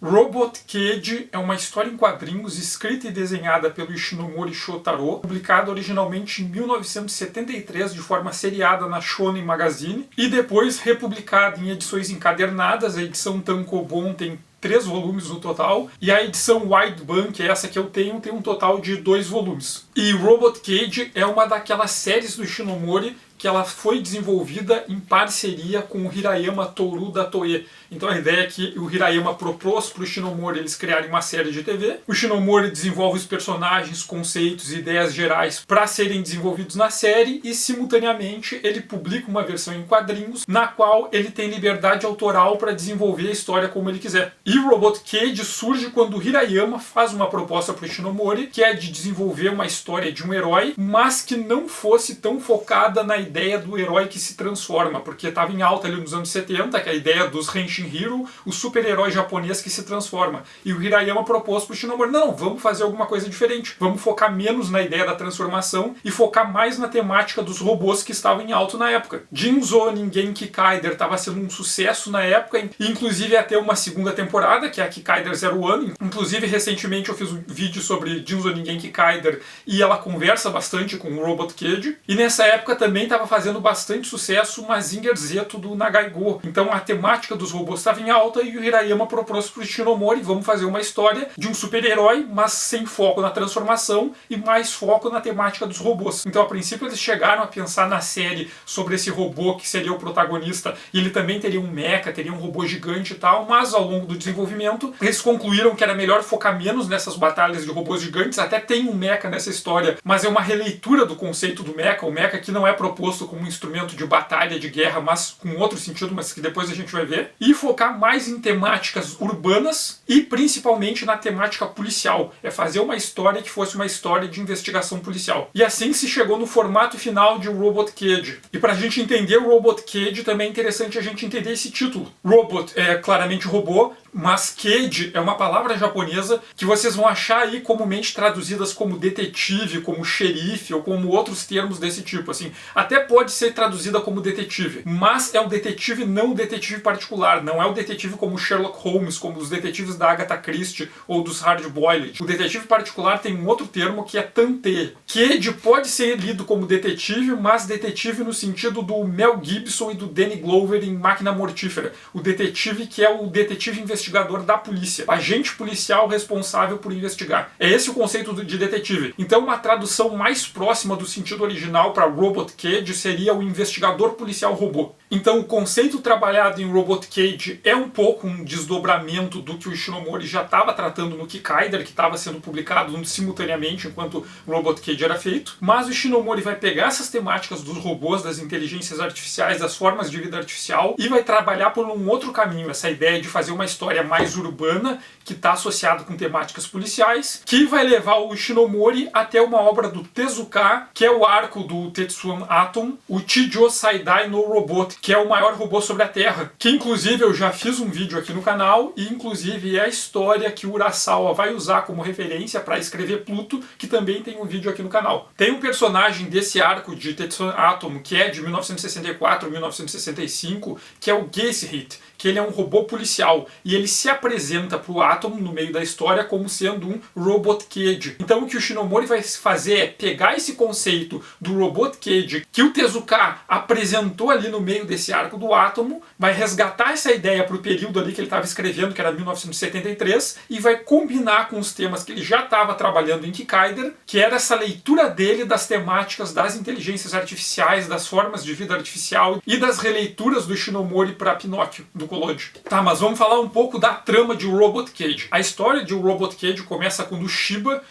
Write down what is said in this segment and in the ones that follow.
Robot Kid é uma história em quadrinhos escrita e desenhada pelo Ishinomori Shotaro, publicada originalmente em 1973 de forma seriada na Shonen Magazine e depois republicada em edições encadernadas. A edição Tankobon tem 3 volumes no total, e a edição Wideband, que é essa que eu tenho, tem um total de 2 volumes. E Robot Kid é uma daquelas séries do Ishinomori que ela foi desenvolvida em parceria com o Hirayama Toru da Toei. Então a ideia é que o Hirayama propôs para o Ishinomori eles criarem uma série de TV. O Ishinomori desenvolve os personagens, conceitos e ideias gerais para serem desenvolvidos na série e, simultaneamente, ele publica uma versão em quadrinhos na qual ele tem liberdade autoral para desenvolver a história como ele quiser. E Robot Kid surge quando o Hirayama faz uma proposta para o Ishinomori, que é de desenvolver uma história de um herói, mas que não fosse tão focada na ideia do herói que se transforma, porque estava em alta ali nos anos 70, que é a ideia dos Henshin Hero, o super-herói japonês que se transforma. E o Hirayama propôs para o Ishinomori, não, vamos fazer alguma coisa diferente. Vamos focar menos na ideia da transformação e focar mais na temática dos robôs que estavam em alto na época. Jinzo Ningen Kikaider estava sendo um sucesso na época, e inclusive ia ter uma segunda temporada, que é a Kikaider Zero One. Inclusive, recentemente eu fiz um vídeo sobre Jinzo Ningen Kikaider e ela conversa bastante com o Robot Kid. E nessa época também estava fazendo bastante sucesso o Mazinger Z do Nagaigo. Então a temática dos robôs estava em alta e o Hirayama propôs para o Ishinomori, vamos fazer uma história de um super-herói, mas sem foco na transformação e mais foco na temática dos robôs. Então a princípio eles chegaram a pensar na série sobre esse robô que seria o protagonista, e ele também teria um mecha, teria um robô gigante e tal, mas ao longo do desenvolvimento eles concluíram que era melhor focar menos nessas batalhas de robôs gigantes. Até tem um mecha nessa história, mas é uma releitura do conceito do mecha, o mecha que não é proposto como um instrumento de batalha, de guerra, mas com outro sentido, mas que depois a gente vai ver, e focar mais em temáticas urbanas e principalmente na temática policial. É fazer uma história que fosse uma história de investigação policial. E assim se chegou no formato final de Robot Kid. E pra gente entender o Robot Kid também é interessante a gente entender esse título. Robot é claramente robô, mas Kid é uma palavra japonesa que vocês vão achar aí comumente traduzidas como detetive, como xerife ou como outros termos desse tipo, assim. Até pode ser traduzida como detetive, mas é um detetive não um detetive particular, não é o detetive como Sherlock Holmes, como os detetives da Agatha Christie ou dos hard-boiled. O detetive particular tem um outro termo que é tantê. Kid pode ser lido como detetive, mas detetive no sentido do Mel Gibson e do Danny Glover em Máquina Mortífera. O detetive que é o detetive investigador da polícia, agente policial responsável por investigar. É esse o conceito de detetive. Então uma tradução mais próxima do sentido original para Robot Kid seria o investigador policial robô. Então o conceito trabalhado em Robot Kid é um pouco um desdobramento do que o Ishinomori já estava tratando no Kikaider, que estava sendo publicado simultaneamente enquanto Robot Kid era feito. Mas o Ishinomori vai pegar essas temáticas dos robôs, das inteligências artificiais, das formas de vida artificial e vai trabalhar por um outro caminho, essa ideia de fazer uma história mais urbana, que está associado com temáticas policiais, que vai levar o Ishinomori até uma obra do Tezuka, que é o arco do Tetsuan Atom, o Chijo Saidai no Robot, que é o maior robô sobre a Terra, que inclusive eu já fiz um vídeo aqui no canal, e inclusive é a história que o Urasawa vai usar como referência para escrever Pluto, que também tem um vídeo aqui no canal. Tem um personagem desse arco de Tetsuan Atom, que é de 1964 1965, que é o Gesshit, que ele é um robô policial, e ele se apresenta para o Atom no meio da história como sendo um Robot Kid. Então o que o Ishinomori vai fazer é pegar esse conceito do Robot Kid que o Tezuka apresentou ali no meio desse arco do Átomo, vai resgatar essa ideia para o período ali que ele estava escrevendo, que era 1973, e vai combinar com os temas que ele já estava trabalhando em Kikaider, que era essa leitura dele das temáticas das inteligências artificiais, das formas de vida artificial e das releituras do Ishinomori para Pinóquio, do Collodi. Tá, mas vamos falar um pouco da trama de Robot Kid. A história de Robot Kid começa quando o Shiba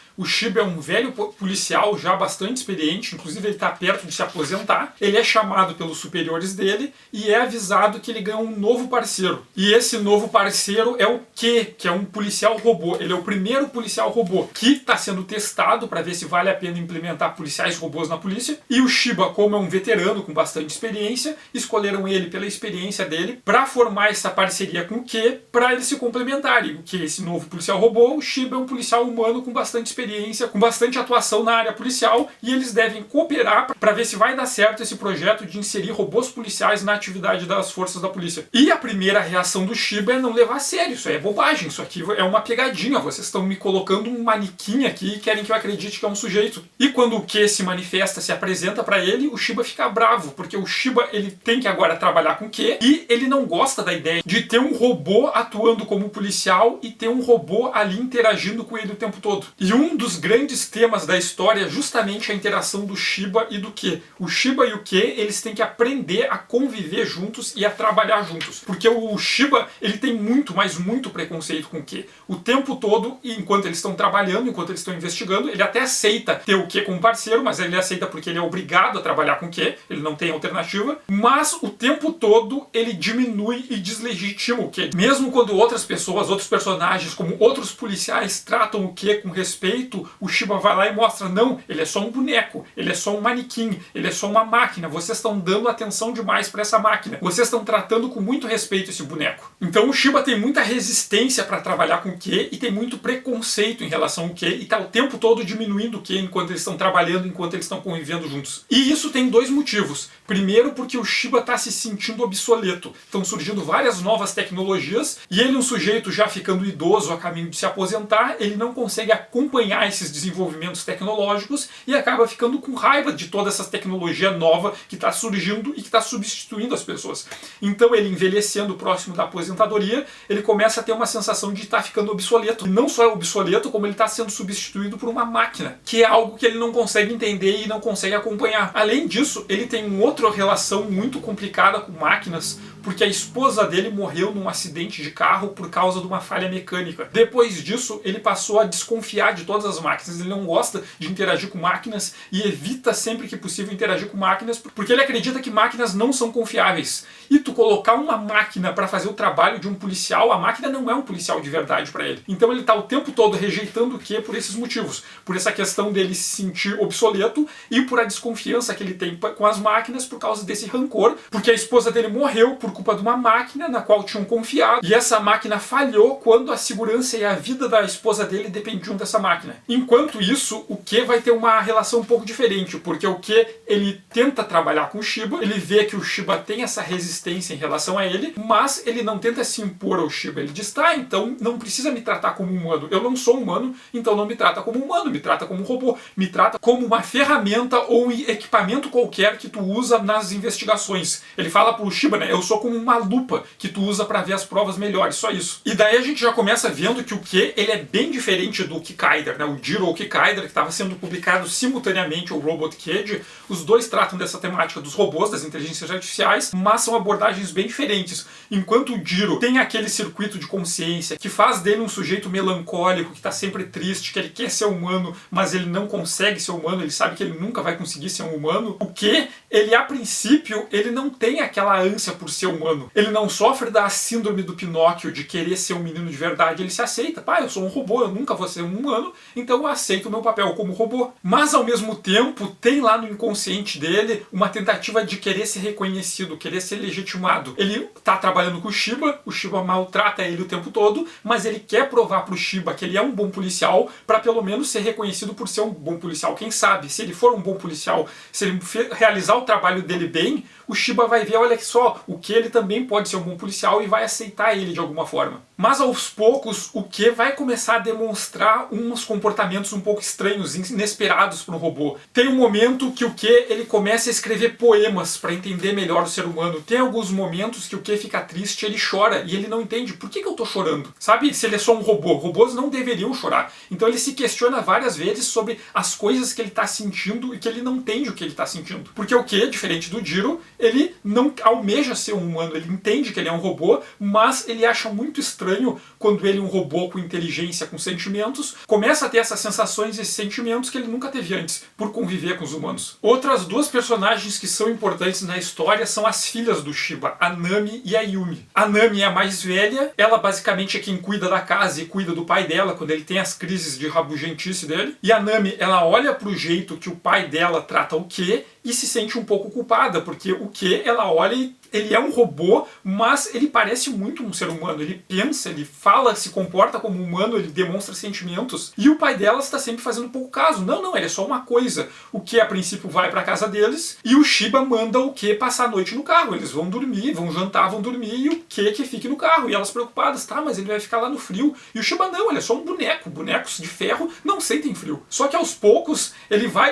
é um velho policial já bastante experiente, inclusive ele está perto de se aposentar. Ele é chamado pelos superiores dele e é avisado que ele ganha um novo parceiro. E esse novo parceiro é o Q, que é um policial robô. Ele é o primeiro policial robô que está sendo testado para ver se vale a pena implementar policiais robôs na polícia. E o Shiba, como é um veterano com bastante experiência, escolheram ele pela experiência dele para formar essa parceria com o Q para eles se complementarem. O Q é esse novo policial robô, o Shiba é um policial humano com bastante experiência, com bastante atuação na área policial, e eles devem cooperar para ver se vai dar certo esse projeto de inserir robôs policiais na atividade das forças da polícia. E a primeira reação do Shiba é não levar a sério. Isso é bobagem, isso aqui é uma pegadinha, vocês estão me colocando um manequim aqui e querem que eu acredite que é um sujeito. E quando o Q se manifesta, se apresenta para ele, o Shiba fica bravo, porque o Shiba ele tem que agora trabalhar com o Q e ele não gosta da ideia de ter um robô atuando como policial e ter um robô ali interagindo com ele o tempo todo. E um dos grandes temas da história é justamente a interação do Shiba e do Q. O Shiba e o Q, eles têm que aprender a conviver juntos e a trabalhar juntos. Porque o Shiba, ele tem muito, mas muito preconceito com o Q. O tempo todo, enquanto eles estão trabalhando, enquanto eles estão investigando, ele até aceita ter o Q como parceiro, mas ele aceita porque ele é obrigado a trabalhar com o Q, ele não tem alternativa. Mas o tempo todo ele diminui e deslegitima o Q. Mesmo quando outras pessoas, outros personagens, como outros policiais, tratam o Q com respeito, o Shiba vai lá e mostra, não, ele é só um boneco, ele é só um manequim, ele é só uma máquina, vocês estão dando atenção demais para essa máquina, vocês estão tratando com muito respeito esse boneco. Então o Shiba tem muita resistência para trabalhar com o Q e tem muito preconceito em relação ao Q e tá o tempo todo diminuindo o Q enquanto eles estão trabalhando, enquanto eles estão convivendo juntos. E isso tem dois motivos. Primeiro, porque o Shiba está se sentindo obsoleto. Estão surgindo várias novas tecnologias e ele, um sujeito já ficando idoso a caminho de se aposentar, ele não consegue acompanhar esses desenvolvimentos tecnológicos e acaba ficando com raiva de toda essa tecnologia nova que está surgindo e que está substituindo as pessoas. Então ele, envelhecendo próximo da aposentadoria, ele começa a ter uma sensação de estar ficando obsoleto. E não só é obsoleto, como ele está sendo substituído por uma máquina, que é algo que ele não consegue entender e não consegue acompanhar. Além disso, ele tem uma outra relação muito complicada com máquinas, porque a esposa dele morreu num acidente de carro por causa de uma falha mecânica. Depois disso, ele passou a desconfiar de todas as máquinas. Ele não gosta de interagir com máquinas e evita sempre que possível interagir com máquinas, porque ele acredita que máquinas não são confiáveis. E tu colocar uma máquina para fazer o trabalho de um policial, a máquina não é um policial de verdade para ele. Então ele está o tempo todo rejeitando o Q por esses motivos. Por essa questão dele se sentir obsoleto e por a desconfiança que ele tem com as máquinas por causa desse rancor, porque a esposa dele morreu por culpa de uma máquina na qual tinham confiado, e essa máquina falhou quando a segurança e a vida da esposa dele dependiam dessa máquina. Enquanto isso, o Q vai ter uma relação um pouco diferente, porque o Q, ele tenta trabalhar com o Shiba, ele vê que o Shiba tem essa resistência em relação a ele, mas ele não tenta se impor ao Shiba. Ele diz, tá, então não precisa me tratar como humano, eu não sou humano, então não me trata como humano, me trata como um robô, me trata como uma ferramenta ou um equipamento qualquer que tu usa nas investigações. Ele fala pro Shiba, né, eu sou como uma lupa que tu usa para ver as provas melhores, só isso. E daí a gente já começa vendo que o Q, ele é bem diferente do Kikaider, né? O Jiro ou Kikaider, que estava sendo publicado simultaneamente ao Robot Cage. Os dois tratam dessa temática dos robôs, das inteligências artificiais, mas são abordagens bem diferentes. Enquanto o Jiro tem aquele circuito de consciência que faz dele um sujeito melancólico, que está sempre triste, que ele quer ser humano, mas ele não consegue ser humano, ele sabe que ele nunca vai conseguir ser um humano. O Q, ele a princípio, ele não tem aquela ânsia por ser humano. Ele não sofre da síndrome do Pinóquio de querer ser um menino de verdade. Ele se aceita. Pá, eu sou um robô, eu nunca vou ser um humano, então eu aceito o meu papel como robô. Mas ao mesmo tempo, tem lá no inconsciente dele uma tentativa de querer ser reconhecido, querer ser legitimado. Ele tá trabalhando com o Shiba maltrata ele o tempo todo, mas ele quer provar pro Shiba que ele é um bom policial para pelo menos ser reconhecido por ser um bom policial. Quem sabe, se ele for um bom policial, se ele realizar o trabalho dele bem, o Shiba vai ver, olha só, o Q ele também pode ser um bom policial e vai aceitar ele de alguma forma. Mas aos poucos, o Q vai começar a demonstrar uns comportamentos um pouco estranhos, inesperados para um robô. Tem um momento que o Q ele começa a escrever poemas para entender melhor o ser humano. Tem alguns momentos que o Q fica triste, ele chora e ele não entende por que eu tô chorando. Sabe, se ele é só um robô, robôs não deveriam chorar. Então ele se questiona várias vezes sobre as coisas que ele tá sentindo e que ele não entende o que ele tá sentindo. Porque o Q, diferente do Jiro, ele não almeja ser um humano, ele entende que ele é um robô, mas ele acha muito estranho quando ele, um robô com inteligência, com sentimentos, começa a ter essas sensações e sentimentos que ele nunca teve antes, por conviver com os humanos. Outras duas personagens que são importantes na história são as filhas do Shiba, a Nami e a Yumi. A Nami é a mais velha, ela basicamente é quem cuida da casa e cuida do pai dela quando ele tem as crises de rabugentice dele. E a Nami, ela olha pro jeito que o pai dela trata o Q e se sente um pouco culpada, porque o que ela olha e ele é um robô, mas ele parece muito um ser humano. Ele pensa, ele fala, se comporta como humano, ele demonstra sentimentos. E o pai dela está sempre fazendo pouco caso. Não, ele é só uma coisa. O que a princípio vai para casa deles e o Shiba manda o que passar a noite no carro. Eles vão dormir, vão jantar, vão dormir e o que fique no carro. E elas preocupadas, tá, mas ele vai ficar lá no frio. E o Shiba não, ele é só um boneco. Bonecos de ferro não sentem frio. Só que aos poucos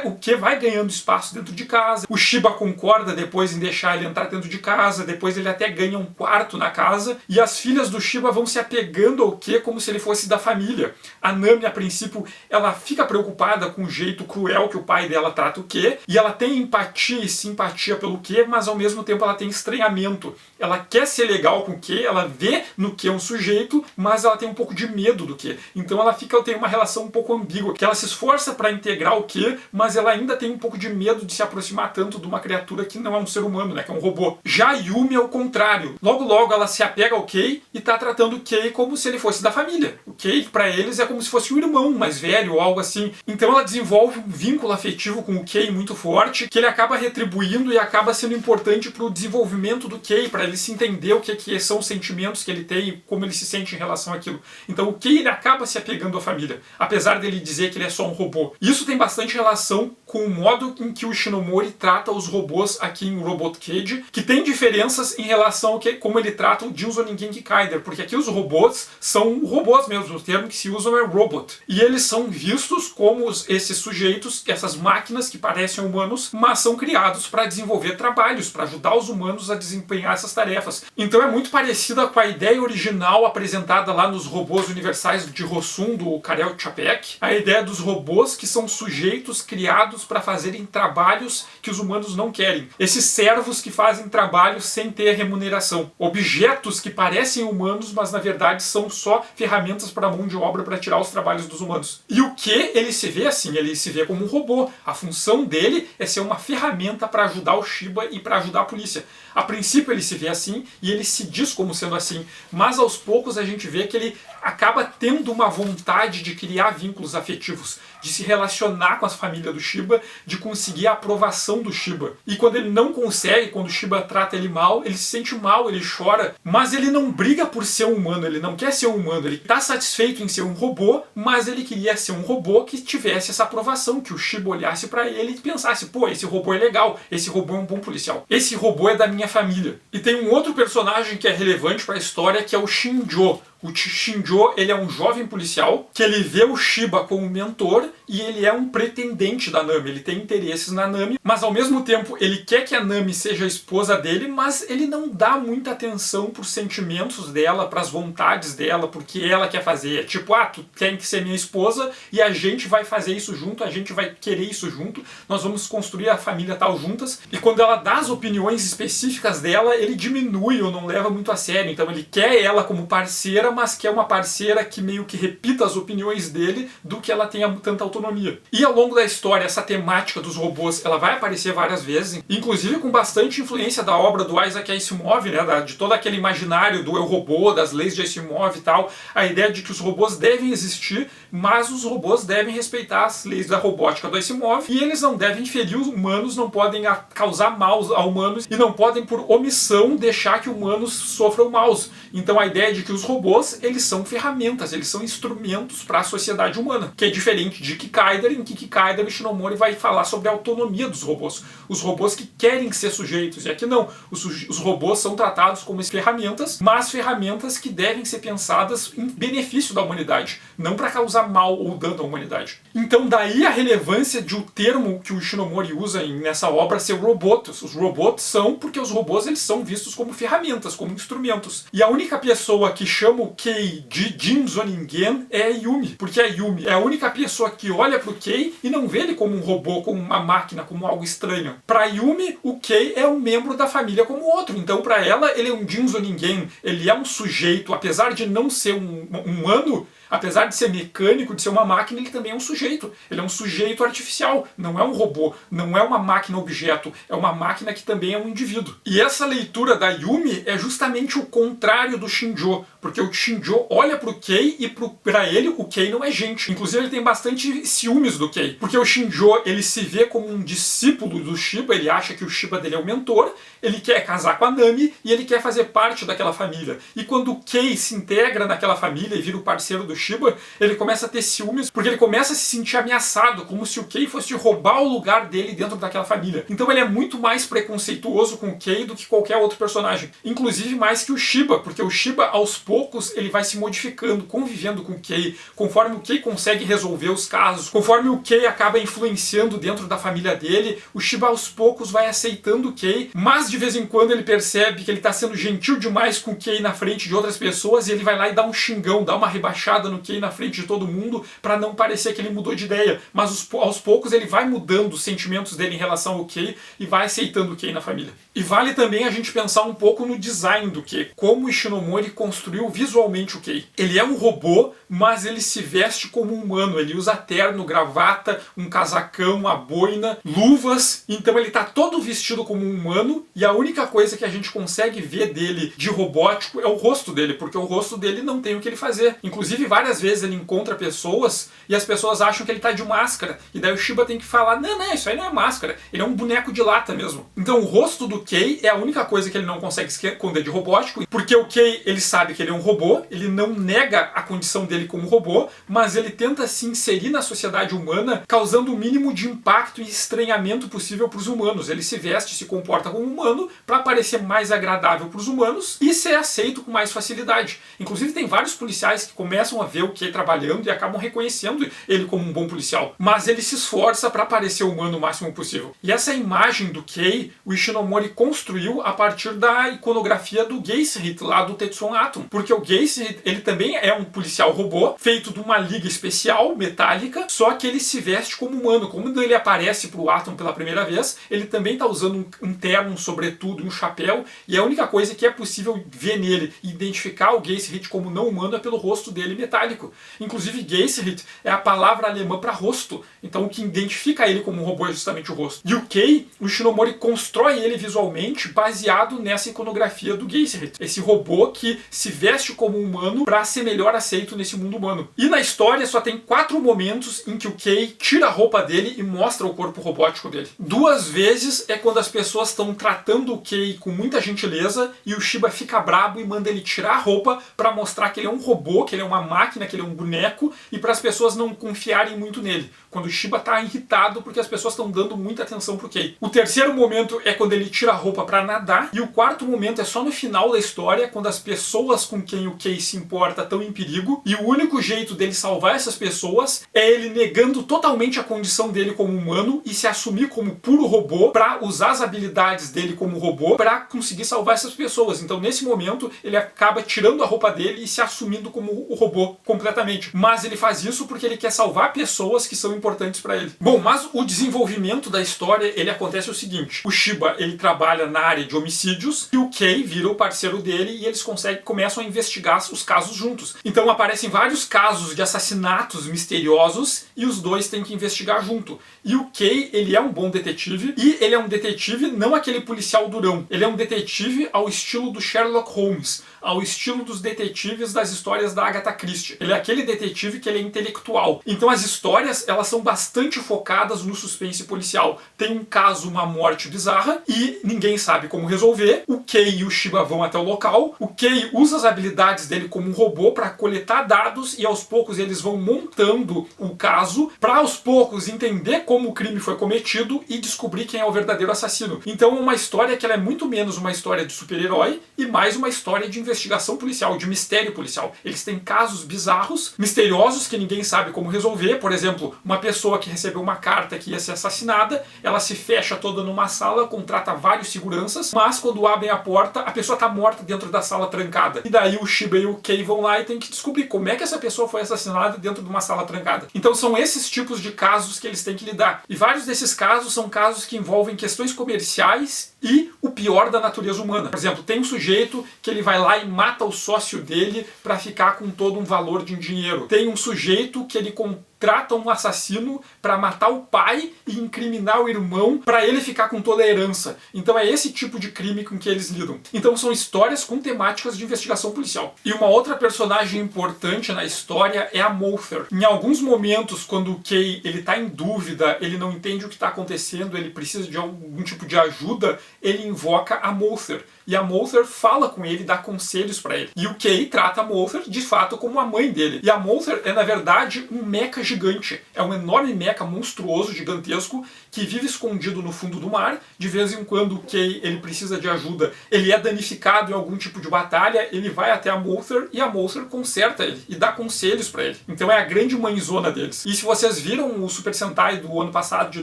o que vai ganhando espaço dentro de casa. O Shiba concorda depois em deixar ele entrar dentro de casa. Depois ele até ganha um quarto na casa, e as filhas do Shiba vão se apegando ao que como se ele fosse da família. A Nami, a princípio, ela fica preocupada com o jeito cruel que o pai dela trata o que, e ela tem empatia e simpatia pelo que, mas ao mesmo tempo ela tem estranhamento. Ela quer ser legal com o que, ela vê no que um sujeito, mas ela tem um pouco de medo do que. Então ela tem uma relação um pouco ambígua, que ela se esforça para integrar o que, mas ela ainda tem um pouco de medo de se aproximar tanto de uma criatura que não é um ser humano, né, que é um robô. Já a Yumi é o contrário. Logo ela se apega ao Kei e tá tratando o Kei como se ele fosse da família. O Kei, pra eles, é como se fosse um irmão mais velho ou algo assim. Então ela desenvolve um vínculo afetivo com o Kei muito forte, que ele acaba retribuindo e acaba sendo importante pro desenvolvimento do Kei, pra ele se entender o que são os sentimentos que ele tem e como ele se sente em relação àquilo. Então o Kei, ele acaba se apegando à família, apesar dele dizer que ele é só um robô. Isso tem bastante relação com o modo em que o Ishinomori trata os robôs aqui em Robot Cage, que tem diferenças em relação ao como ele trata o Jinzo Ningenki Kaider, porque aqui os robôs são robôs mesmo, o termo que se usa é robot. E eles são vistos como esses sujeitos, essas máquinas que parecem humanos, mas são criados para desenvolver trabalhos, para ajudar os humanos a desempenhar essas tarefas. Então é muito parecida com a ideia original apresentada lá nos Robôs Universais de Rossum, do Karel Čapek, a ideia dos robôs que são sujeitos criados para fazerem trabalhos que os humanos não querem. Esses servos que fazem trabalhos sem ter remuneração. Objetos que parecem humanos, mas na verdade são só ferramentas para a mão de obra para tirar os trabalhos dos humanos. E o que ele se vê assim? Ele se vê como um robô. A função dele é ser uma ferramenta para ajudar o Shiba e para ajudar a polícia. A princípio ele se vê assim e ele se diz como sendo assim, mas aos poucos a gente vê que ele acaba tendo uma vontade de criar vínculos afetivos, de se relacionar com a família do Shiba, de conseguir a aprovação do Shiba. E quando ele não consegue, quando o Shiba trata ele mal, ele se sente mal, ele chora, mas ele não briga por ser um humano, ele não quer ser um humano, ele está satisfeito em ser um robô, mas ele queria ser um robô que tivesse essa aprovação, que o Shiba olhasse para ele e pensasse, pô, esse robô é legal, esse robô é um bom policial, esse robô é da minha família. E tem um outro personagem que é relevante para a história, que é o Shinjo. O Shinjo, ele é um jovem policial que ele vê o Shiba como mentor e ele é um pretendente da Nami. Ele tem interesses na Nami, mas ao mesmo tempo ele quer que a Nami seja a esposa dele, mas ele não dá muita atenção para os sentimentos dela, para as vontades dela, porque ela quer fazer. É tipo, tu tem que ser minha esposa e a gente vai fazer isso junto, a gente vai querer isso junto, nós vamos construir a família tal juntas. E quando ela dá as opiniões específicas dela, ele diminui ou não leva muito a sério. Então ele quer ela como parceira, mas que é uma parceira que meio que repita as opiniões dele do que ela tenha tanta autonomia. E ao longo da história, essa temática dos robôs, ela vai aparecer várias vezes, inclusive com bastante influência da obra do Isaac Asimov, né, de todo aquele imaginário do Eu, Robô, das leis de Asimov e tal, a ideia de que os robôs devem existir, mas os robôs devem respeitar as leis da robótica do Asimov e eles não devem ferir os humanos, não podem causar mal a humanos e não podem, por omissão, deixar que humanos sofram maus. Então a ideia de que os robôs, eles são ferramentas, eles são instrumentos para a sociedade humana, que é diferente de Kikaider. Em Kikaider, o Ishinomori vai falar sobre a autonomia dos robôs, os robôs que querem ser sujeitos, e aqui não, os robôs são tratados como ferramentas, mas ferramentas que devem ser pensadas em benefício da humanidade, não para causar mal ou dano à humanidade. Então daí a relevância de o termo que o Ishinomori usa nessa obra ser robots. Os robots são porque os robôs, eles são vistos como ferramentas, como instrumentos. E a única pessoa que chama o Kei de Jinzo Ningen é a Yumi, porque a Yumi é a única pessoa que olha pro Kei e não vê ele como um robô, como uma máquina, como algo estranho. Pra Yumi, o Kei é um membro da família como outro, então pra ela ele é um Jinzo Ningen, ele é um sujeito, apesar de não ser um humano, apesar de ser mecânico, de ser uma máquina, ele também é um sujeito. Ele é um sujeito artificial, não é um robô, não é uma máquina objeto, é uma máquina que também é um indivíduo. E essa leitura da Yumi é justamente o contrário do Shinjo, porque o Shinjo olha pro Kei e pra ele o Kei não é gente. Inclusive ele tem bastante ciúmes do Kei, porque o Shinjo ele se vê como um discípulo do Shiba, ele acha que o Shiba dele é o mentor, ele quer casar com a Nami e ele quer fazer parte daquela família. E quando o Kei se integra naquela família e vira o parceiro do Shiba, ele começa a ter ciúmes porque ele começa a se sentir ameaçado, como se o Kei fosse roubar o lugar dele dentro daquela família. Então ele é muito mais preconceituoso com o Kei do que qualquer outro personagem. Inclusive mais que o Shiba, porque o Shiba aos poucos ele vai se modificando, convivendo com o Kei, conforme o Kei consegue resolver os casos, conforme o Kei acaba influenciando dentro da família dele, o Shiba aos poucos vai aceitando o Kei, mas de vez em quando ele percebe que ele está sendo gentil demais com o Kei na frente de outras pessoas e ele vai lá e dá um xingão, dá uma rebaixada no Kei na frente de todo mundo para não parecer que ele mudou de ideia, mas aos poucos ele vai mudando os sentimentos dele em relação ao Kei e vai aceitando o Kei na família. E vale também a gente pensar um pouco no design do Kei, como o Ishinomori construiu visualmente o Kei. Ele é um robô, mas ele se veste como um humano, ele usa terno, gravata, um casacão, uma boina, luvas, então ele tá todo vestido como um humano e a única coisa que a gente consegue ver dele de robótico é o rosto dele, porque o rosto dele não tem o que ele fazer. Inclusive várias vezes ele encontra pessoas e as pessoas acham que ele tá de máscara, e daí o Shiba tem que falar, não, isso aí não é máscara, ele é um boneco de lata mesmo. Então o rosto do Kei é a única coisa que ele não consegue esconder de robótico, porque o Kei, ele sabe que ele é um robô, ele não nega a condição dele como robô, mas ele tenta se inserir na sociedade humana, causando o mínimo de impacto e estranhamento possível para os humanos. Ele se veste, se comporta como humano para parecer mais agradável para os humanos e ser aceito com mais facilidade. Inclusive tem vários policiais que começam a ver o Kei trabalhando e acabam reconhecendo ele como um bom policial, mas ele se esforça para parecer humano o máximo possível. E essa imagem do Kei, o Ishinomori construiu a partir da iconografia do Geishrit lá do Tetsuon Atom, porque o Geishrit, ele também é um policial robô, feito de uma liga especial, metálica, só que ele se veste como humano. Quando ele aparece pro Atom pela primeira vez, ele também está usando um terno, um sobretudo, um chapéu, e a única coisa que é possível ver nele e identificar o Geishrit como não humano é pelo rosto dele metálico. Inclusive, Geishrit é a palavra alemã para rosto, então o que identifica ele como um robô é justamente o rosto. E o Kei, o Ishinomori constrói ele visualmente baseado nessa iconografia do Geishrit, esse robô que se veste como humano para ser melhor aceito nesse mundo humano. E na história só tem 4 momentos em que o Kei tira a roupa dele e mostra o corpo robótico dele. 2 vezes é quando as pessoas estão tratando o Kei com muita gentileza e o Shiba fica brabo e manda ele tirar a roupa para mostrar que ele é um robô, que ele é uma máquina, que ele é um boneco, e para as pessoas não confiarem muito nele. Quando o Shiba tá irritado porque as pessoas estão dando muita atenção pro Kei. O terceiro momento é quando ele tira a roupa para nadar, e o quarto momento é só no final da história, quando as pessoas com quem o Kei se importa estão em perigo, e o único jeito dele salvar essas pessoas é ele negando totalmente a condição dele como humano e se assumir como puro robô para usar as habilidades dele como robô para conseguir salvar essas pessoas. Então nesse momento ele acaba tirando a roupa dele e se assumindo como o robô completamente. Mas ele faz isso porque ele quer salvar pessoas que são importantes para ele. Bom, mas o desenvolvimento da história, ele acontece o seguinte: o Shiba, ele trabalha na área de homicídios e o Kei vira o parceiro dele e eles começam a investigar os casos juntos. Então aparecem vários casos de assassinatos misteriosos e os dois têm que investigar junto. E o Kei, ele é um bom detetive, e ele é um detetive não aquele policial durão. Ele é um detetive ao estilo do Sherlock Holmes, ao estilo dos detetives das histórias da Agatha Christie. Ele é aquele detetive que ele é intelectual. Então as histórias, elas são bastante focadas no suspense policial. Tem um caso, uma morte bizarra, e ninguém sabe como resolver. O Kei e o Shiba vão até o local. O Kei usa as habilidades dele como um robô para coletar dados, e aos poucos eles vão montando o caso para aos poucos entender como o crime foi cometido e descobrir quem é o verdadeiro assassino. Então é uma história que ela é muito menos uma história de super-herói e mais uma história de investigação policial, de mistério policial. Eles têm casos bizarros, misteriosos, que ninguém sabe como resolver. Por exemplo, uma pessoa que recebeu uma carta que ia ser assassinada, ela se fecha toda numa sala, contrata vários seguranças, mas quando abrem a porta, a pessoa está morta dentro da sala trancada. E daí o Shiba e o Kei vão lá e tem que descobrir como é que essa pessoa foi assassinada dentro de uma sala trancada. Então são esses tipos de casos que eles têm que lidar. E vários desses casos são casos que envolvem questões comerciais e o pior da natureza humana. Por exemplo, tem um sujeito que ele vai lá e mata o sócio dele para ficar com todo um valor de dinheiro. Tem um sujeito que ele contrata um assassino para matar o pai e incriminar o irmão para ele ficar com toda a herança. Então é esse tipo de crime com que eles lidam. Então são histórias com temáticas de investigação policial. E uma outra personagem importante na história é a Mouther. Em alguns momentos, quando o Kay ele tá em dúvida, ele não entende o que está acontecendo, ele precisa de algum tipo de ajuda, ele invoca a Mouther. E a Mouther fala com ele, dá conselhos para ele. E o Kay trata a Mouther, de fato, como a mãe dele. E a Mouther é, na verdade, um mecha gigante. É um enorme mecha monstruoso, gigantesco, que vive escondido no fundo do mar. De vez em quando o Kay ele precisa de ajuda, ele é danificado em algum tipo de batalha, ele vai até a Mouther e a Mouther conserta ele e dá conselhos para ele. Então é a grande mãezona deles. E se vocês viram o Super Sentai do ano passado, de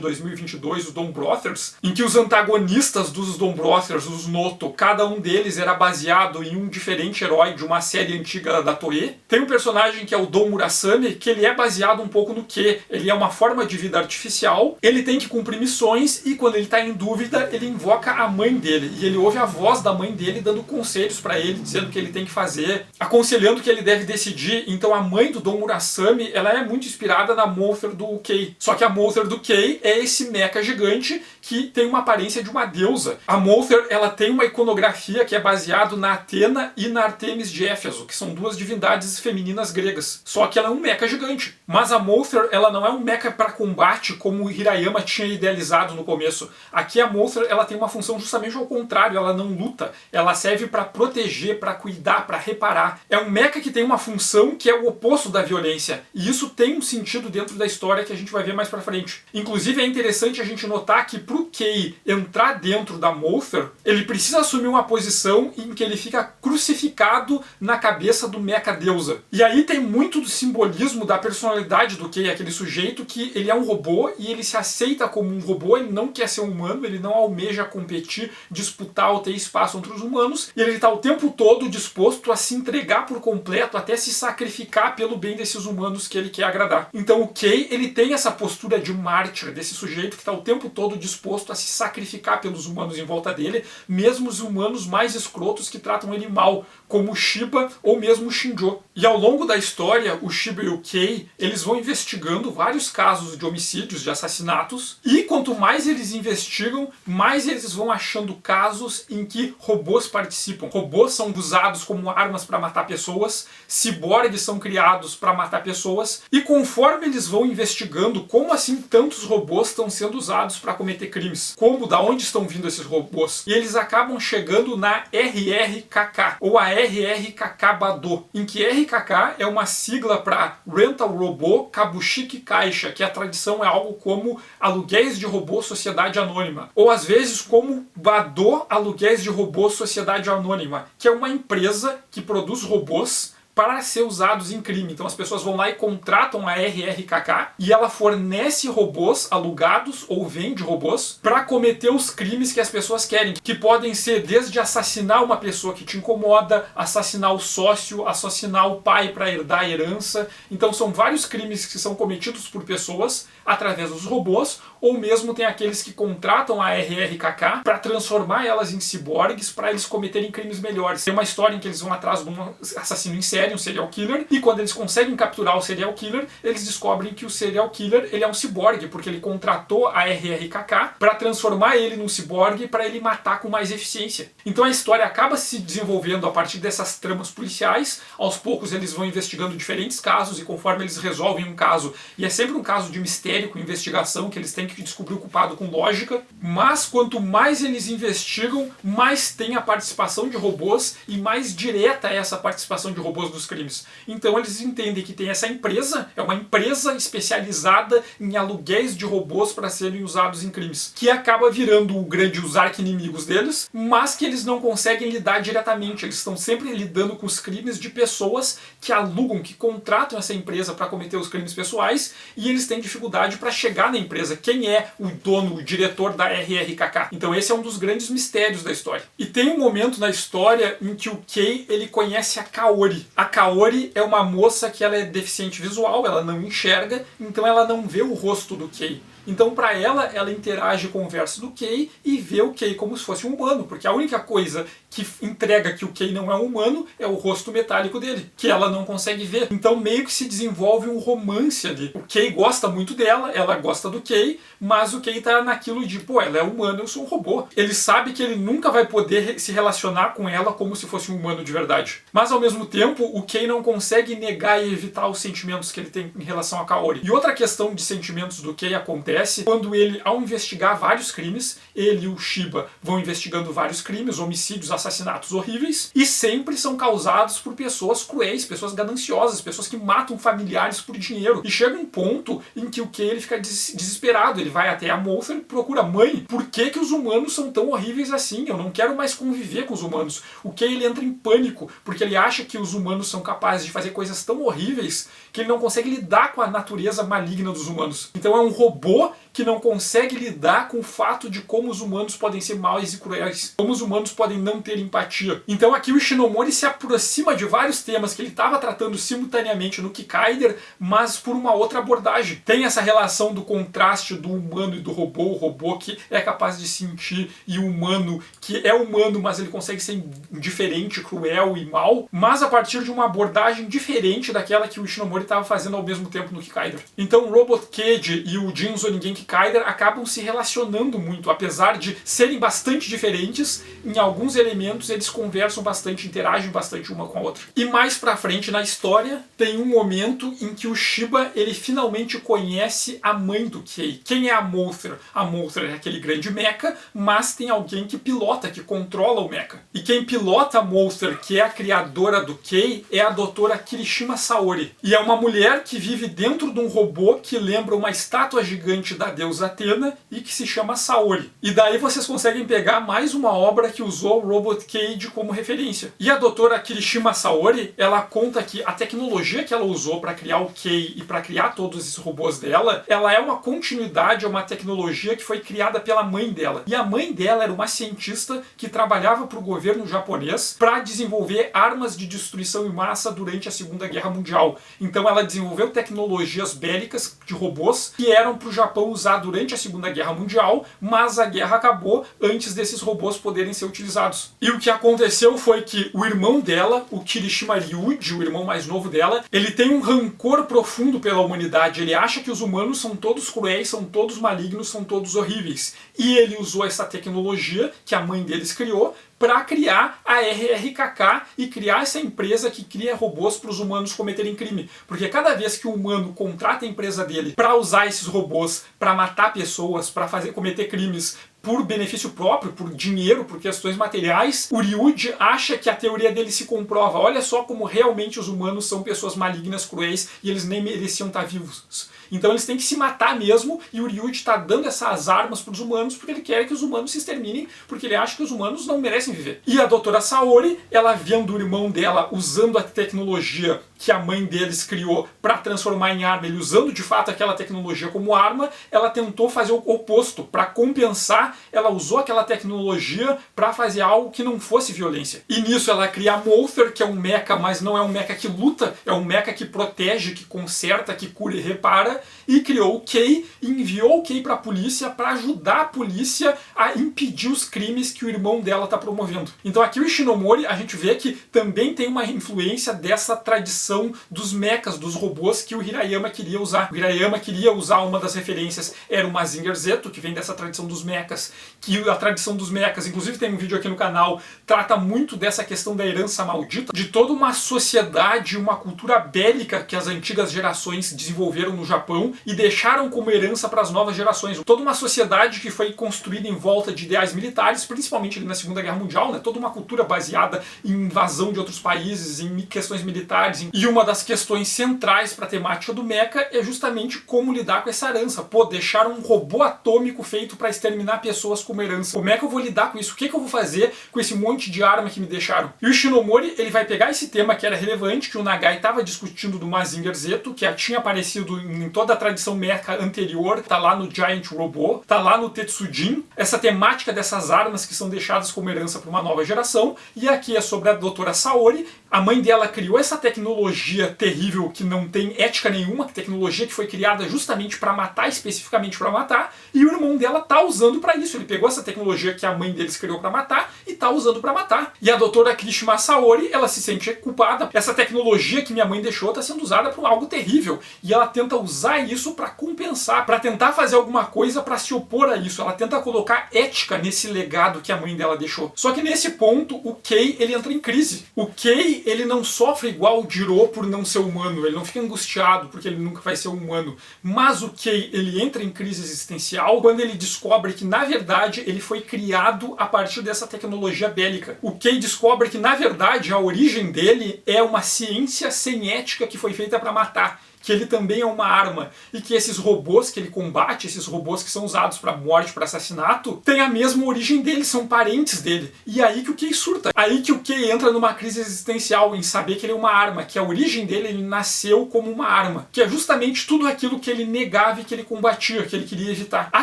2022, o Dom Brothers, em que os antagonistas dos Dom Brothers, os Noto, cada um deles era baseado em um diferente herói de uma série antiga da Toei. Tem um personagem que é o Dom Murasame, que ele é baseado um pouco no que? Ele é uma forma de vida artificial, ele tem que cumprir missões e quando ele está em dúvida, ele invoca a mãe dele. E ele ouve a voz da mãe dele dando conselhos para ele, dizendo o que ele tem que fazer, aconselhando o que ele deve decidir. Então a mãe do Dom Murasame, ela é muito inspirada na Mouther do Kay. Só que a Mouther do Kay é esse mecha gigante que tem uma aparência de uma deusa. A Mouther, ela tem uma iconografia que é baseado na Atena e na Artemis de Éfeso, que são duas divindades femininas gregas. Só que ela é um mecha gigante. Mas a Mouther, ela não é um mecha para combate como o Hirayama tinha idealizado no começo. Aqui a Mouther, ela tem uma função justamente ao contrário, ela não luta. Ela serve para proteger, para cuidar, para reparar. É um mecha que tem uma função que é o oposto da violência. E isso tem um sentido dentro da história que a gente vai ver mais pra frente. Inclusive é interessante a gente notar que pro Kay entrar dentro da Mouther, ele precisa assumir uma posição em que ele fica crucificado na cabeça do mecha deusa. E aí tem muito do simbolismo da personalidade do Kay, aquele sujeito que ele é um robô e ele se aceita como um robô, ele não quer ser um humano, ele não almeja competir, disputar ou ter espaço entre os humanos, e ele está o tempo todo disposto a se entregar por completo, até se sacrificar pelo bem desses humanos que ele quer agradar. Então o Kay, ele tem essa postura de mártir, desse sujeito que está o tempo todo disposto a se sacrificar pelos humanos em volta dele, mesmo os humanos mais escrotos que tratam ele mal, como o Shiba ou mesmo o Shinjo. E ao longo da história, o Shiba e o Kay, eles vão investigando vários casos de homicídios, de assassinatos, e quanto mais eles investigam, mais eles vão achando casos em que robôs participam. Robôs são usados como armas para matar pessoas, ciborgues são criados para matar pessoas, e conforme eles vão investigando como assim tantos robôs estão sendo usados para cometer crimes, como, da onde estão vindo esses robôs, e eles acabam chegando na RRKK, ou a RRKK Bado, em que RKK é uma sigla para Rental Robô Kabushiki Caixa, que a tradição é algo como Aluguéis de Robô Sociedade Anônima, ou às vezes como Bado Aluguéis de Robô Sociedade Anônima, que é uma empresa que produz robôs para ser usados em crime. Então as pessoas vão lá e contratam a RRKK e ela fornece robôs alugados ou vende robôs para cometer os crimes que as pessoas querem, que podem ser desde assassinar uma pessoa que te incomoda, assassinar o sócio, assassinar o pai para herdar a herança. Então são vários crimes que são cometidos por pessoas através dos robôs, ou mesmo tem aqueles que contratam a RRKK para transformar elas em ciborgues para eles cometerem crimes melhores. Tem uma história em que eles vão atrás de um assassino em série, um serial killer, e quando eles conseguem capturar o serial killer, eles descobrem que o serial killer ele é um ciborgue, porque ele contratou a RRKK para transformar ele num ciborgue para ele matar com mais eficiência. Então a história acaba se desenvolvendo a partir dessas tramas policiais. Aos poucos eles vão investigando diferentes casos e conforme eles resolvem um caso, e é sempre um caso de mistério com investigação, que eles têm que descobrir o culpado com lógica, mas quanto mais eles investigam, mais tem a participação de robôs e mais direta é essa participação de robôs dos crimes. Então eles entendem que tem essa empresa, é uma empresa especializada em aluguéis de robôs para serem usados em crimes, que acaba virando o grande os arqui-inimigos deles, mas que eles não conseguem lidar diretamente, eles estão sempre lidando com os crimes de pessoas que alugam, que contratam essa empresa para cometer os crimes pessoais, e eles têm dificuldade para chegar na empresa. Quem é o dono, o diretor da RRKK? Então esse é um dos grandes mistérios da história. E tem um momento na história em que o Kay ele conhece a Kaori. A Kaori é uma moça que ela é deficiente visual, ela não enxerga, então ela não vê o rosto do Kay. Então para ela interage com o verso do Kei e vê o Kei como se fosse um humano, porque a única coisa que entrega que o Kei não é um humano é o rosto metálico dele, que ela não consegue ver. Então meio que se desenvolve um romance ali. O Kei gosta muito dela, ela gosta do Kei, mas o Kei tá naquilo de, pô, ela é humana, eu sou um robô. Ele sabe que ele nunca vai poder se relacionar com ela como se fosse um humano de verdade. Mas ao mesmo tempo, o Kei não consegue negar e evitar os sentimentos que ele tem em relação a Kaori. E outra questão de sentimentos do Kei acontece quando ele, ao investigar vários crimes, ele e o Shiba vão investigando vários crimes, homicídios, assassinatos horríveis, e sempre são causados por pessoas cruéis, pessoas gananciosas, pessoas que matam familiares por dinheiro. E chega um ponto em que o Kei ele fica desesperado, ele vai até a Mother e procura: mãe, por que que os humanos são tão horríveis assim? Eu não quero mais conviver com os humanos. O Kei ele entra em pânico, porque ele acha que os humanos são capazes de fazer coisas tão horríveis que ele não consegue lidar com a natureza maligna dos humanos. Então é um robô que não consegue lidar com o fato de como os humanos podem ser maus e cruéis, como os humanos podem não ter empatia. Então aqui o Ishinomori se aproxima de vários temas que ele estava tratando simultaneamente no Kikaider, mas por uma outra abordagem. Tem essa relação do contraste do humano e do robô, o robô que é capaz de sentir e o humano que é humano, mas ele consegue ser indiferente, cruel e mau, mas a partir de uma abordagem diferente daquela que o Ishinomori estava fazendo ao mesmo tempo no Kikaider. Então o Robot Cage e o Jinzo Ningen Kikaider acabam se relacionando muito, apesar de serem bastante diferentes, em alguns elementos eles conversam bastante, interagem bastante uma com a outra. E mais pra frente na história, tem um momento em que o Shiba ele finalmente conhece a mãe do Kei. Quem é a Mother? A Mother é aquele grande mecha, mas tem alguém que pilota, que controla o mecha. E quem pilota a Mother, que é a criadora do Kei, é a doutora Kirishima Saori. E é uma mulher que vive dentro de um robô que lembra uma estátua gigante da deusa Atena e que se chama Saori. E daí vocês conseguem pegar mais uma obra que usou o Robot Cage como referência. E a doutora Kirishima Saori, ela conta que a tecnologia que ela usou para criar o Kei e para criar todos esses robôs dela, ela é uma continuidade, é uma tecnologia que foi criada pela mãe dela. E a mãe dela era uma cientista que trabalhava para o governo japonês para desenvolver armas de destruição em massa durante a Segunda Guerra Mundial. Então ela desenvolveu tecnologias bélicas de robôs que eram para o Japão usar durante a Segunda Guerra Mundial, mas a guerra acabou antes desses robôs poderem ser utilizados. E o que aconteceu foi que o irmão dela, o Kirishima Ryuji, o irmão mais novo dela, ele tem um rancor profundo pela humanidade. Ele acha que os humanos são todos cruéis, são todos malignos, são todos horríveis. E ele usou essa tecnologia que a mãe deles criou para criar a RRKK e criar essa empresa que cria robôs para os humanos cometerem crime. Porque cada vez que o humano contrata a empresa dele para usar esses robôs, para matar pessoas, para cometer crimes por benefício próprio, por dinheiro, por questões materiais, o Ryuji acha que a teoria dele se comprova. Olha só como realmente os humanos são pessoas malignas, cruéis, e eles nem mereciam estar vivos. Então eles têm que se matar mesmo, e o Ryuji está dando essas armas para os humanos porque ele quer que os humanos se exterminem, porque ele acha que os humanos não merecem viver. E a doutora Saori, ela vendo o irmão dela usando a tecnologia que a mãe deles criou para transformar em arma, ele usando de fato aquela tecnologia como arma, ela tentou fazer o oposto. Para compensar, ela usou aquela tecnologia para fazer algo que não fosse violência. E nisso ela cria a Mother, que é um mecha, mas não é um mecha que luta, é um mecha que protege, que conserta, que cura e repara, e criou o Kei, e enviou o Kei para a polícia para ajudar a polícia a impedir os crimes que o irmão dela está promovendo. Então aqui o Ishinomori, a gente vê que também tem uma influência dessa tradição dos mechas, dos robôs que o Hirayama queria usar. O Hirayama queria usar, uma das referências era o Mazinger Z, que vem dessa tradição dos mechas, que a tradição dos mechas, inclusive tem um vídeo aqui no canal, trata muito dessa questão da herança maldita, de toda uma sociedade, uma cultura bélica que as antigas gerações desenvolveram no Japão e deixaram como herança para as novas gerações. Toda uma sociedade que foi construída em volta de ideais militares, principalmente ali na Segunda Guerra Mundial, né? Toda uma cultura baseada em invasão de outros países, em questões militares. E uma das questões centrais para a temática do mecha é justamente como lidar com essa herança. Pô, deixar um robô atômico feito para exterminar pessoas como herança. Como é que eu vou lidar com isso? O que eu vou fazer com esse monte de arma que me deixaram? E o Ishinomori, ele vai pegar esse tema que era relevante, que o Nagai estava discutindo do Mazinger Z, que tinha aparecido em toda a tradição mecha anterior, tá lá no Giant Robot, tá lá no Tetsujin, essa temática dessas armas que são deixadas como herança para uma nova geração, e aqui é sobre a doutora Saori. A mãe dela criou essa tecnologia tecnologia terrível que não tem ética nenhuma, tecnologia que foi criada justamente para matar, especificamente para matar, e o irmão dela tá usando para isso. Ele pegou essa tecnologia que a mãe deles criou para matar e tá usando para matar. E a doutora Kirishima Saori, ela se sente culpada. Essa tecnologia que minha mãe deixou tá sendo usada para algo terrível. E ela tenta usar isso para compensar, para tentar fazer alguma coisa para se opor a isso. Ela tenta colocar ética nesse legado que a mãe dela deixou. Só que nesse ponto, o Kei, ele entra em crise. O Kei, ele não sofre igual o Jiro por não ser humano. Ele não fica angustiado porque ele nunca vai ser humano. Mas o Kei, ele entra em crise existencial quando ele descobre que, na verdade, ele foi criado a partir dessa tecnologia bélica. O Kei descobre que, na verdade, a origem dele é uma ciência sem ética que foi feita para matar. Que ele também é uma arma e que esses robôs que ele combate, esses robôs que são usados para morte, para assassinato, têm a mesma origem dele, são parentes dele. E aí que o Kei surta. Aí que o Kei entra numa crise existencial em saber que ele é uma arma, que a origem dele, ele nasceu como uma arma, que é justamente tudo aquilo que ele negava e que ele combatia, que ele queria evitar. A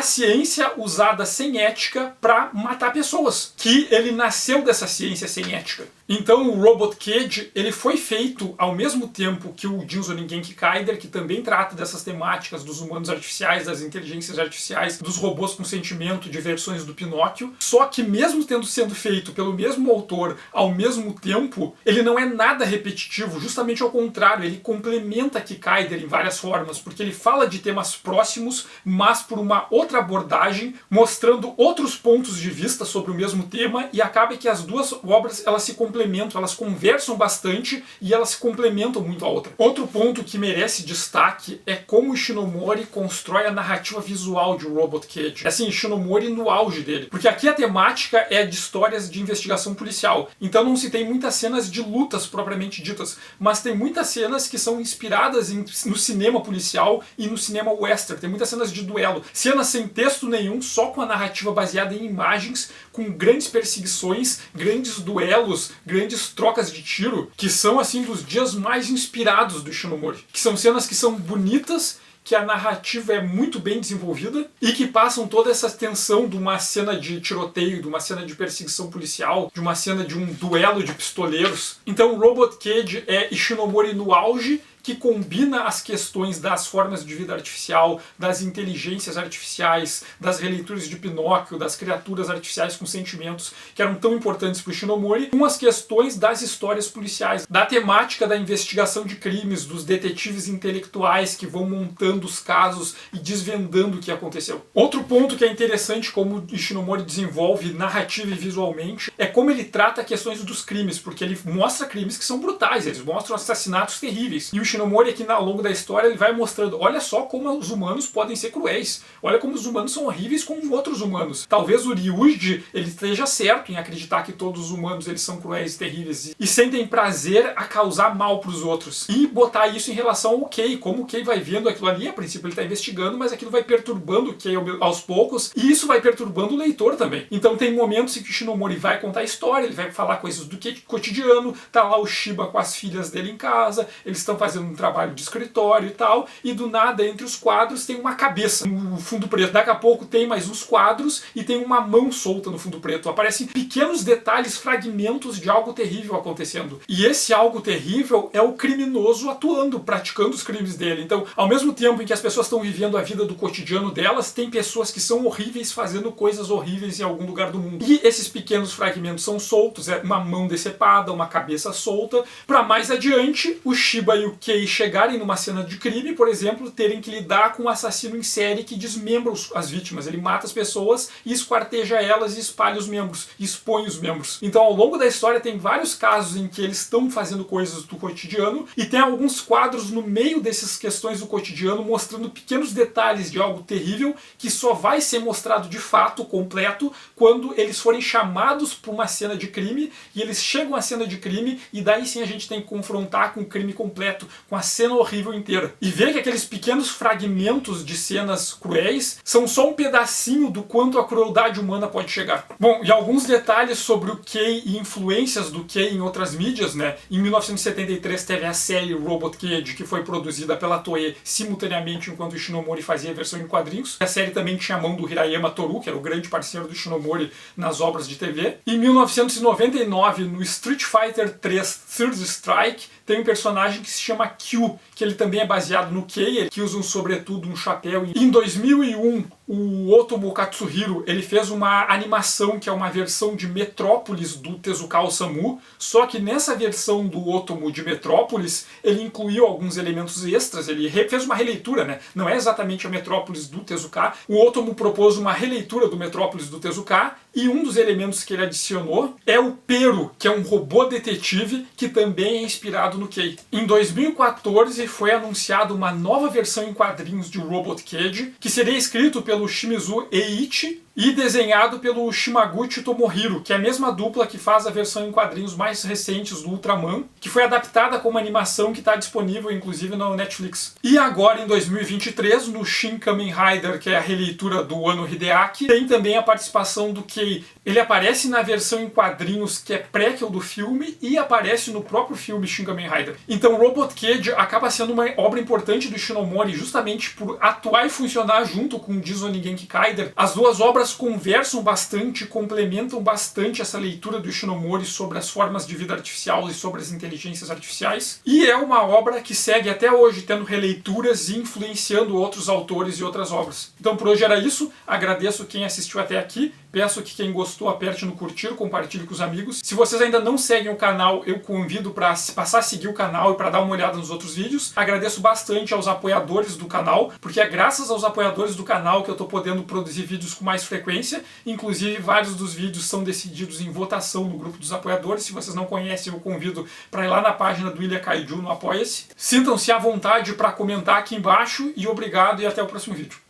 ciência usada sem ética para matar pessoas, que ele nasceu dessa ciência sem ética. Então o Robot Kid, ele foi feito ao mesmo tempo que o Jinzo Genki Kaider, que também trata dessas temáticas dos humanos artificiais, das inteligências artificiais, dos robôs com sentimento, de versões do Pinóquio. Só que mesmo tendo sido feito pelo mesmo autor ao mesmo tempo, ele não é nada repetitivo, justamente ao contrário, ele complementa Kikaider em várias formas, porque ele fala de temas próximos, mas por uma outra abordagem, mostrando outros pontos de vista sobre o mesmo tema, e acaba que as duas obras, elas se complementam, elas conversam bastante e elas se complementam muito a outra. Outro ponto que merece destaque é como o Ishinomori constrói a narrativa visual de Robot Kid. Assim, Ishinomori no auge dele. Porque aqui a temática é de histórias de investigação policial. Então não se tem muitas cenas de lutas propriamente ditas, mas tem muitas cenas que são inspiradas no cinema policial e no cinema western. Tem muitas cenas de duelo. Cenas sem texto nenhum, só com a narrativa baseada em imagens, com grandes perseguições, grandes duelos, grandes trocas de tiro, que são assim dos dias mais inspirados do Ishinomori. Que são cenas que são bonitas, que a narrativa é muito bem desenvolvida e que passam toda essa tensão de uma cena de tiroteio, de uma cena de perseguição policial, de uma cena de um duelo de pistoleiros. Então Robot Kid é Ishinomori no auge, que combina as questões das formas de vida artificial, das inteligências artificiais, das releituras de Pinóquio, das criaturas artificiais com sentimentos que eram tão importantes para o Ishinomori, com as questões das histórias policiais, da temática da investigação de crimes, dos detetives intelectuais que vão montando os casos e desvendando o que aconteceu. Outro ponto que é interessante como o Ishinomori desenvolve narrativa e visualmente é como ele trata questões dos crimes, porque ele mostra crimes que são brutais, eles mostram assassinatos terríveis. E o Ishinomori aqui ao longo da história ele vai mostrando, olha só como os humanos podem ser cruéis, olha como os humanos são horríveis com outros humanos. Talvez o Ryuji ele esteja certo em acreditar que todos os humanos eles são cruéis e terríveis e sentem prazer a causar mal para os outros. E botar isso em relação ao Kei, como o Kei vai vendo aquilo ali, a princípio ele está investigando, mas aquilo vai perturbando o Kei aos poucos e isso vai perturbando o leitor também. Então tem momentos em que o Ishinomori vai contar a história, ele vai falar coisas do cotidiano, tá lá o Shiba com as filhas dele em casa, eles estão fazendo um trabalho de escritório e tal, e do nada entre os quadros tem uma cabeça no fundo preto. Daqui a pouco tem mais uns quadros e tem uma mão solta no fundo preto. Aparecem pequenos detalhes, fragmentos de algo terrível acontecendo. E esse algo terrível é o criminoso atuando, praticando os crimes dele. Então, ao mesmo tempo em que as pessoas estão vivendo a vida do cotidiano delas, tem pessoas que são horríveis fazendo coisas horríveis em algum lugar do mundo. E esses pequenos fragmentos são soltos, é uma mão decepada, uma cabeça solta. Para mais adiante, o Shiba e o Kei chegarem numa cena de crime, por exemplo, terem que lidar com um assassino em série que desmembra as vítimas. Ele mata as pessoas e esquarteja elas e espalha os membros, expõe os membros. Então, ao longo da história, tem vários casos em que eles estão fazendo coisas do cotidiano e tem alguns quadros no meio dessas questões do cotidiano mostrando pequenos detalhes de algo terrível que só vai ser mostrado de fato, completo, quando eles forem chamados para uma cena de crime e eles chegam à cena de crime e daí sim a gente tem que confrontar com o crime completo, com a cena horrível inteira. E ver que aqueles pequenos fragmentos de cenas cruéis são só um pedacinho do quanto a crueldade humana pode chegar. Bom, e alguns detalhes sobre o Kei e influências do Kei em outras mídias, né? Em 1973 teve a série Robot Cage, que foi produzida pela Toei simultaneamente enquanto o Ishinomori fazia a versão em quadrinhos. A série também tinha a mão do Hirayama Toru, que era o grande parceiro do Ishinomori nas obras de TV. Em 1999, no Street Fighter 3 Third Strike, tem um personagem que se chama Kyu, que ele também é baseado no Kei, que usa um sobretudo, um chapéu. Em 2001, o Otomo Katsuhiro, ele fez uma animação que é uma versão de Metrópolis do Tezuka Osamu, só que nessa versão do Otomo de Metrópolis, ele incluiu alguns elementos extras, ele fez uma releitura, né? Não é exatamente a Metrópolis do Tezuka. O Otomo propôs uma releitura do Metrópolis do Tezuka, e um dos elementos que ele adicionou é o Pero, que é um robô detetive que também é inspirado no Kei. Em 2014 foi anunciada uma nova versão em quadrinhos de Robot Cage, que seria escrito pelo Shimizu Eiichi e desenhado pelo Shimaguchi Tomohiro, que é a mesma dupla que faz a versão em quadrinhos mais recentes do Ultraman, que foi adaptada como animação que está disponível inclusive no Netflix. E agora em 2023, no Shin Kamen Rider, que é a releitura do Ano Hideaki, tem também a participação do Kei. Ele aparece na versão em quadrinhos que é prequel do filme e aparece no próprio filme Shin Kamen Rider. Então Robot Cage acaba sendo uma obra importante do Ishinomori justamente por atuar e funcionar junto com Jizo Ningenki Kaider. As duas obras conversam bastante, complementam bastante essa leitura do Ishinomori sobre as formas de vida artificial e sobre as inteligências artificiais. E é uma obra que segue até hoje, tendo releituras e influenciando outros autores e outras obras. Então por hoje era isso. Agradeço quem assistiu até aqui. Peço que quem gostou aperte no curtir, compartilhe com os amigos. Se vocês ainda não seguem o canal, eu convido para passar a seguir o canal e para dar uma olhada nos outros vídeos. Agradeço bastante aos apoiadores do canal, porque é graças aos apoiadores do canal que eu estou podendo produzir vídeos com mais frequência. Inclusive, vários dos vídeos são decididos em votação no grupo dos apoiadores. Se vocês não conhecem, eu convido para ir lá na página do Ilha Kaiju no Apoia-se. Sintam-se à vontade para comentar aqui embaixo e obrigado e até o próximo vídeo.